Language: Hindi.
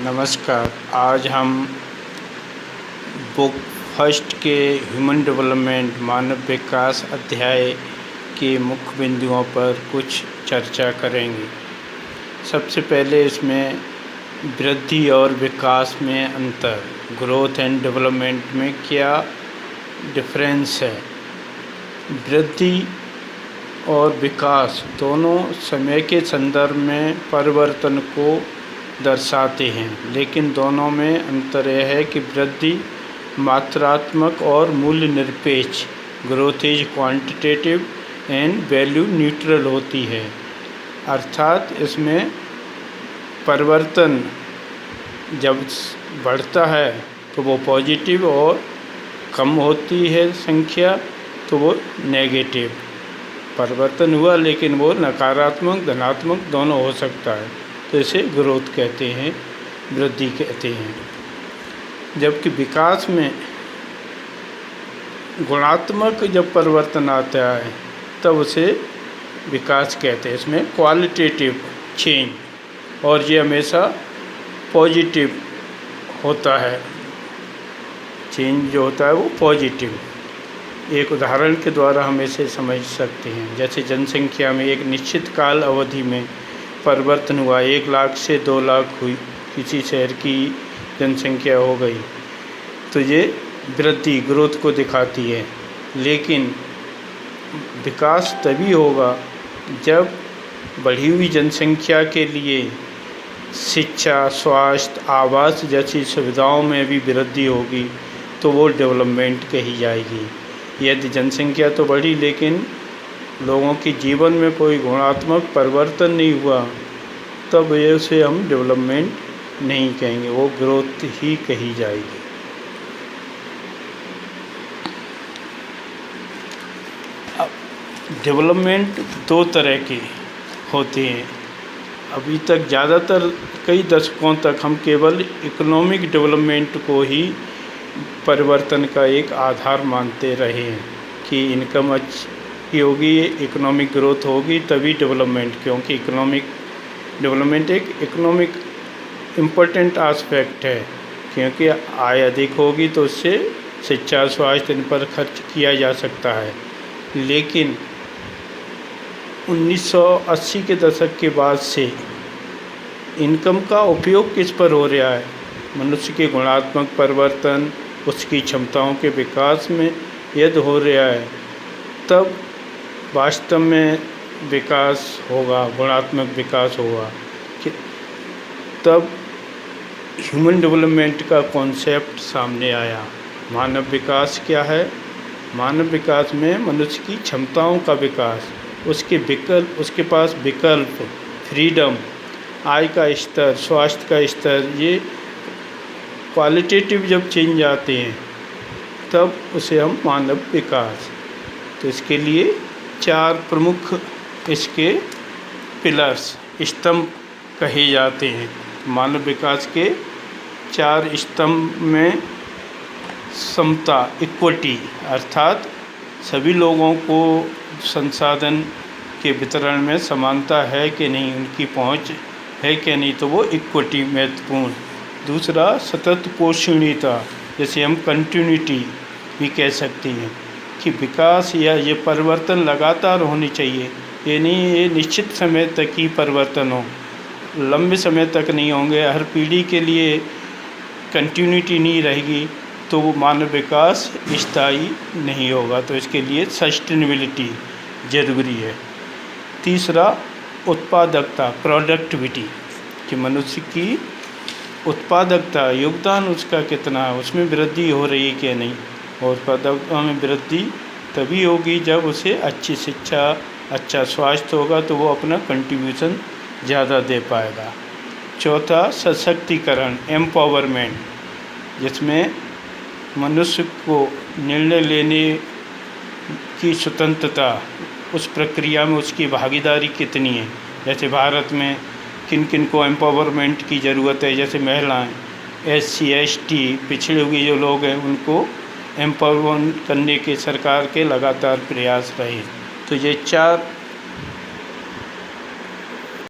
नमस्कार। आज हम बुक फर्स्ट के ह्यूमन डेवलपमेंट मानव विकास अध्याय के मुख्य बिंदुओं पर कुछ चर्चा करेंगे। सबसे पहले इसमें वृद्धि और विकास में अंतर, ग्रोथ एंड डेवलपमेंट में क्या डिफरेंस है। वृद्धि और विकास दोनों समय के संदर्भ में परिवर्तन को दर्शाते हैं, लेकिन दोनों में अंतर यह है कि वृद्धि मात्रात्मक और मूल्य निरपेक्ष, growth is quantitative and value neutral होती है। अर्थात इसमें परिवर्तन जब बढ़ता है तो वो पॉजिटिव और कम होती है संख्या तो वो नेगेटिव। परिवर्तन हुआ लेकिन वो नकारात्मक धनात्मक दोनों हो सकता है, तो इसे ग्रोथ कहते हैं, वृद्धि कहते हैं। जबकि विकास में गुणात्मक जब परिवर्तन आता है तब उसे विकास कहते हैं। इसमें क्वालिटेटिव चेंज, और ये हमेशा पॉजिटिव होता है। चेंज जो होता है वो पॉजिटिव। एक उदाहरण के द्वारा हम इसे समझ सकते हैं। जैसे जनसंख्या में एक निश्चित काल अवधि में परिवर्तन हुआ, 1 लाख से 2 लाख हुई, किसी शहर की जनसंख्या हो गई, तो ये वृद्धि ग्रोथ को दिखाती है। लेकिन विकास तभी होगा जब बढ़ी हुई जनसंख्या के लिए शिक्षा, स्वास्थ्य, आवास जैसी सुविधाओं में भी वृद्धि होगी, तो वो डेवलपमेंट कही जाएगी। यदि जनसंख्या तो बढ़ी लेकिन लोगों के जीवन में कोई गुणात्मक परिवर्तन नहीं हुआ, तब उसे हम डेवलपमेंट नहीं कहेंगे, वो ग्रोथ ही कही जाएगी। अब डेवलपमेंट 2 तरह के होते हैं। अभी तक ज़्यादातर कई दशकों तक हम केवल इकोनॉमिक डेवलपमेंट को ही परिवर्तन का एक आधार मानते रहे हैं कि इनकम अच्छी होगी, इकोनॉमिक ग्रोथ होगी तभी डेवलपमेंट, क्योंकि इकोनॉमिक डेवलपमेंट एक इकोनॉमिक इम्पोर्टेंट आस्पेक्ट है, क्योंकि आय अधिक होगी तो उससे शिक्षा, स्वास्थ्य इन पर खर्च किया जा सकता है। लेकिन 1980 के दशक के बाद से इनकम का उपयोग किस पर हो रहा है? मनुष्य के गुणात्मक परिवर्तन, उसकी क्षमताओं के विकास में यदि हो रहा है, तब वास्तव में विकास होगा, गुणात्मक विकास होगा। तब ह्यूमन डेवलपमेंट का कॉन्सेप्ट सामने आया। मानव विकास क्या है? मानव विकास में मनुष्य की क्षमताओं का विकास, उसके पास विकल्प, फ्रीडम, आय का स्तर, स्वास्थ्य का स्तर, ये क्वालिटेटिव जब चेंज आते हैं तब उसे हम मानव विकास। तो इसके लिए 4 प्रमुख इसके पिलर्स, स्तंभ कहे जाते हैं। मानव विकास के 4 स्तंभ में समता, इक्विटी, अर्थात सभी लोगों को संसाधन के वितरण में समानता है कि नहीं, उनकी पहुंच है कि नहीं, तो वो इक्विटी महत्वपूर्ण। दूसरा सतत पोषणीयता, जैसे हम कंटिन्यूटी भी कह सकते हैं कि विकास या ये परिवर्तन लगातार होनी चाहिए। ये नहीं ये निश्चित समय तक ही परिवर्तन हो, लंबे समय तक नहीं होंगे, हर पीढ़ी के लिए कंटिन्यूटी नहीं रहेगी तो वो मानव विकास स्थायी नहीं होगा। तो इसके लिए सस्टेनेबिलिटी ज़रूरी है। तीसरा उत्पादकता, प्रोडक्टिविटी, कि मनुष्य की उत्पादकता, योगदान उसका कितना है, उसमें वृद्धि हो रही है कि नहीं। और उत्पादकता में वृद्धि तभी होगी जब उसे अच्छी शिक्षा, अच्छा स्वास्थ्य होगा, तो वो अपना कंट्रीब्यूशन ज़्यादा दे पाएगा। चौथा सशक्तिकरण, एम्पावरमेंट, जिसमें मनुष्य को निर्णय लेने की स्वतंत्रता, उस प्रक्रिया में उसकी भागीदारी कितनी है। जैसे भारत में किन किन को एम्पावरमेंट की ज़रूरत है, जैसे महिलाएं, SC ST, पिछड़े हुए जो लोग हैं, उनको एम्पावर करने के सरकार के लगातार प्रयास रहे। तो ये 4